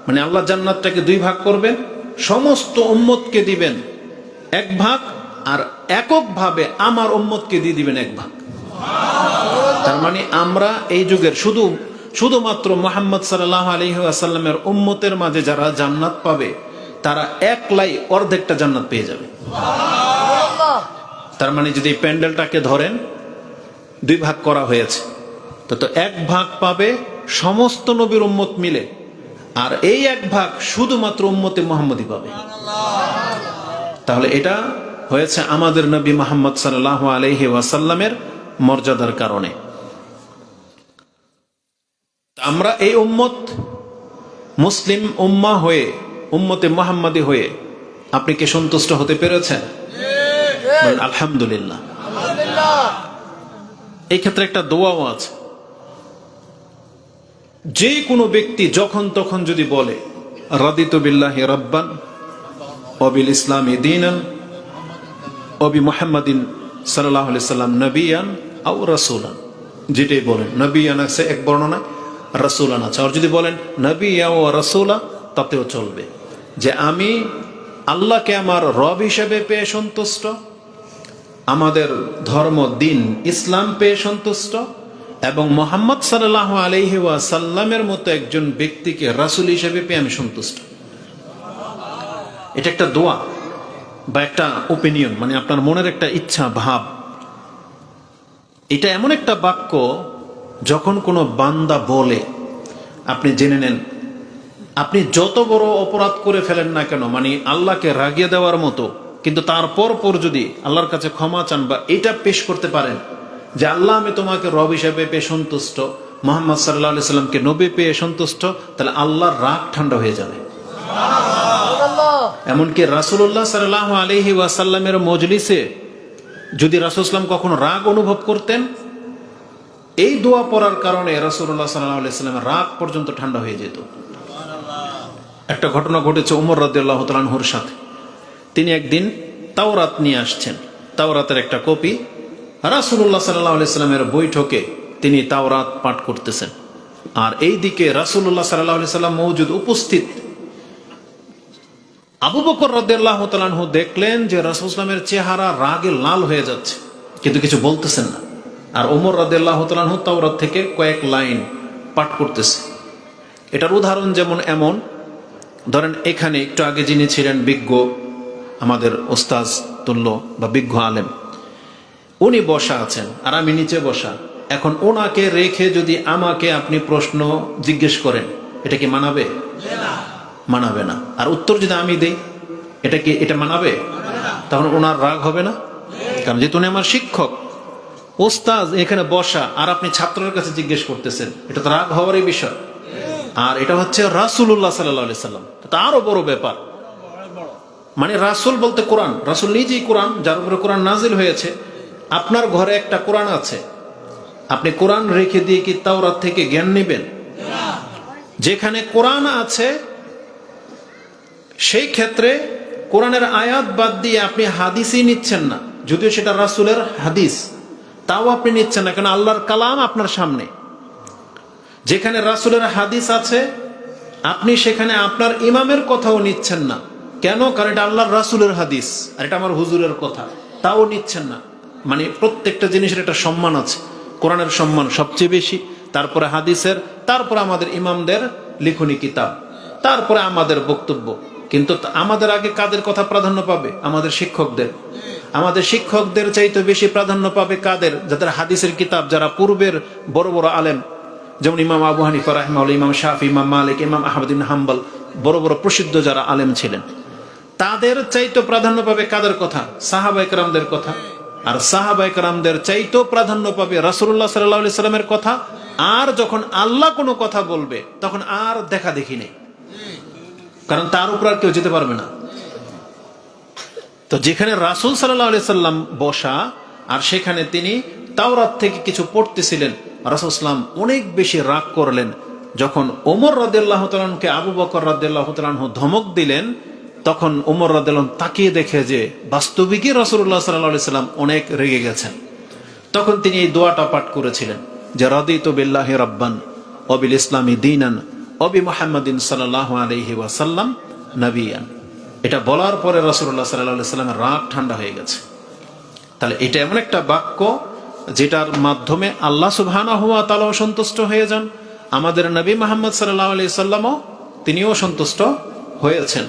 মানে আল্লাহ জান্নাতটাকে দুই ভাগ করবেন, সমস্ত উম্মতকে দিবেন এক ভাগ, আর এককভাবে আমার উম্মতকে দিয়ে দিবেন এক ভাগ। তার মানে আমরা এই যুগের শুধুমাত্র মুহাম্মদ সাল্লাল্লাহু আলাইহি ওয়াসাল্লামের উম্মতের মাঝে যারা জান্নাত পাবে তারা একলাই অর্ধেকটা জান্নাত পেয়ে যাবে। তার মানে যদি প্যান্ডেলটাকে ধরেন দুই ভাগ করা হয়েছে, তো এক ভাগ পাবে সমস্ত নবীর উম্মত মিলে, আর এই এক ভাগ শুধুমাত্র উম্মতে মুহাম্মদী পাবে। তাহলে এটা হয়েছে আমাদের নবী মুহাম্মদ সাল্লাল্লাহু আলাইহি ওয়াসাল্লামের মর্যাদার কারণে। আমরা এই উম্মত মুসলিম উম্মাহ হয়ে, উম্মতে মুহাম্মাদি হয়ে আপনি কি সন্তুষ্ট হতে পেরেছেন? আলহামদুলিল্লাহ। এই ক্ষেত্রে একটা দোয়াও আছে, যে কোনো ব্যক্তি যখন তখন যদি বলে রাদিতু বিল্লাহি রাব্বান ওয়া বিল ইসলামি দীনান ওয়া বি মুহাম্মাদিন সাল্লাল্লাহু আলাইহি সাল্লাম নবিয়ান আও রাসূলান, যেটাই বলেন, নবিয়ান আছে এক বর্ণনা, রাসূলান আছে, আর যদি বলেন নবিয়া ও রাসূলা তাতেও চলবে, যে আমি আল্লাহকে আমার রব হিসেবে পেয়ে সন্তুষ্ট, আমাদের ধর্ম দিন ইসলাম পেয়ে সন্তুষ্ট, এবং মুহাম্মদ সাল্লাল্লাহু আলাইহি ওয়াসাল্লামের মতো একজন ব্যক্তিকে রাসূল হিসেবে পেয়ে আমি সন্তুষ্ট। এটা একটা দোয়া বা একটা ওপিনিয়ন, মানে আপনার মনের একটা ইচ্ছা ভাব। এটা এমন একটা বাক্য, যখন কোনো বান্দা বলে আপনি জেনে নেন আপনি যত বড় অপরাধ করে ফেলেন না কেন, মানে আল্লাহকে রাগিয়ে দেওয়ার মতো, কিন্তু তারপর যদি আল্লাহর কাছে ক্ষমা চান বা এটা পেশ করতে পারেন যে আল্লাহ আমি তোমাকে রব হিসেবে পেয়ে সন্তুষ্ট, মুহাম্মদ সাল্লাল্লাহু আলাইহি সাল্লামকে নবী পেয়ে সন্তুষ্ট, তাহলে আল্লাহর রাগ ঠান্ডা হয়ে যাবে। এমনকি রাসূলুল্লাহ সাল্লাল্লাহু আলাইহি ওয়াসাল্লামের মজলিসে যদি রাসূল সাল্লাম কখনো রাগ অনুভব করতেন, এই দোয়া পড়ার কারণে রাসূলুল্লাহ সাল্লাল্লাহু আলাইহি সাল্লামের রাগ পর্যন্ত ঠান্ডা হয়ে যেত। একটা ঘটনা ঘটেছে ওমর রাদিয়াল্লাহু তাআলা আনহুর সাথে। তিনি একদিন তাওরাত নিয়ে আসছেন, তাওরাতের একটা কপি, রাসূলুল্লাহ সাল্লাল্লাহু আলাইহি সাল্লামের বৈঠকে তিনি তাওরাত পাঠ করতেছেন, আর এই দিকে রাসূলুল্লাহ সাল্লাল্লাহু আলাইহি সাল্লাম মওজুদ, উপস্থিত। আবু বকর রাদিয়াল্লাহু তাআলা আনহু দেখলেন যে রাসূল সাল্লামের চেহারা রাগে লাল হয়ে যাচ্ছে, কিন্তু কিছু বলতেছেন না, আর ওমর রাদিয়াল্লাহু তাআলা আনহু তাওরাত থেকে কয়েক লাইন পাঠ করতেছে। এটার উদাহরণ যেমন এমন, ধরেন এখানে একটু আগে যিনি ছিলেন বিজ্ঞ, আমাদের ওস্তাজ তুল্য বা বিজ্ঞ আলেম, উনি বসা আছেন আর আমি নিচে বসা। এখন ওনাকে রেখে যদি আমাকে আপনি প্রশ্ন জিজ্ঞেস করেন, এটা কি মানাবে? মানাবে না। আর উত্তর যদি আমি দেই, এটা মানাবে? তখন ওনার রাগ হবে না? কারণ যেহেতু উনি আমার শিক্ষক, ওস্তাজ এখানে বসা, আর আপনি ছাত্রের কাছে জিজ্ঞেস করতেছেন, এটা তো রাগ হওয়ারই বিষয়। আর এটা হচ্ছে রাসূলুল্লাহ সাল্লাল্লাহু আলাইহি সাল্লাম, এটা আরো বড় ব্যাপার। মানে রাসূল বলতে কোরআন, রাসূল নিজেই কোরআন, যার উপরে কোরআন নাজিল হয়েছে। আপনার ঘরে একটা কোরআন আছে, আপনি কোরআন রেখে দিয়ে কি তাওরাত থেকে জ্ঞান নেবেন? যেখানে কোরআন আছে সেই ক্ষেত্রে কোরআনের আয়াত বাদ দিয়ে আপনি হাদিসই নিচ্ছেন না, যদিও সেটা রাসূলের হাদিস, তাও আপনি নিচ্ছেন না, কারণ আল্লাহর কালাম আপনার সামনে। যেখানে রাসূলের হাদিস আছে আপনি সেখানে আপনার ইমামের কথাও নিচ্ছেন না। কেন? কারণ এটা আল্লাহর রাসূলের হাদিস, আর এটা আমার হুজুরের কথা, তাও নিচ্ছেন না। মানে প্রত্যেকটা জিনিসের একটা সম্মান আছে। কোরআনের সম্মান সবচেয়ে বেশি, তারপরে হাদিসের, তারপরে আমাদের ইমামদের লিখনি কিতাব, তারপরে আমাদের বক্তব্য। কিন্তু আমাদের আগে কাদের কথা প্রাধান্য পাবে? আমাদের শিক্ষকদের। আমাদের শিক্ষকদের চাইতে বেশি প্রাধান্য পাবে কাদের? যাদের হাদিসের কিতাব, যারা পূর্বের বড় বড় আলেম, যেমন ইমাম আবু হানিফা রাহিমাহুল্লাহ, ইমাম শাফি, ইমাম মালিক, ইমাম আহমদ ইবনে হাম্বল, বড় বড় প্রসিদ্ধ যারা আলেম ছিলেন, তাদের চাইতে প্রাধান্য পাবে কাদের কথা? সাহাবায়ে কেরামদের কথা। আর সাহাবায়ে কেরামদের চাইতেও প্রাধান্য পাবে রাসূলুল্লাহ সাল্লাল্লাহু আলাইহি সাল্লামের কথা। আর যখন আল্লাহ কোনো কথা বলবে তখন আর দেখা দেখি নেই, কারণ তার উপর আর কেউ যেতে পারবে না। তো যেখানে রাসূল সাল্লাল্লাহু আলাইহি সাল্লাম বসা, আর সেখানে তিনি তাওরাত থেকে কিছু পড়তেছিলেন, রাসূল সাল্লাম অনেক বেশি রাগ করলেন। যখন ওমর রাদিয়াল্লাহু তাআলা আনহুকে আবু বকর রাদিয়াল্লাহু তাআলা আনহু ধমক দিলেন, তখন ওমর রাদিয়াল্লাহু আনহু তাকিয়ে দেখে যে বাস্তবিকই রাসূলুল্লাহ সাল্লাল্লাহু আলাইহি সাল্লাম অনেক রেগে গেছেন। তখন তিনি এই দোয়াটা পাঠ করেছিলেন যে রাদিতু বিল্লাহি রাব্বান ওয়া বিল ইসলামি দীনান অবি মুহাম্মাদিন সাল্লাল্লাহু আলাইহি ওয়াসাল্লাম নবিয়ান। এটা বলার পরে রাসূলুল্লাহ সাল্লাল্লাহু আলাইহি ওয়াসাল্লামের রাগ ঠান্ডা হয়ে গেছে। তাহলে এটা এমন একটা বাক্য যেটার মাধ্যমে আল্লাহ সুবহানাহু ওয়া তাআলা সন্তুষ্ট হয়ে যান, আমাদের নবী মুহাম্মদ সাল্লাল্লাহু আলাইহি সাল্লামও তিনিও সন্তুষ্ট হয়েছেন।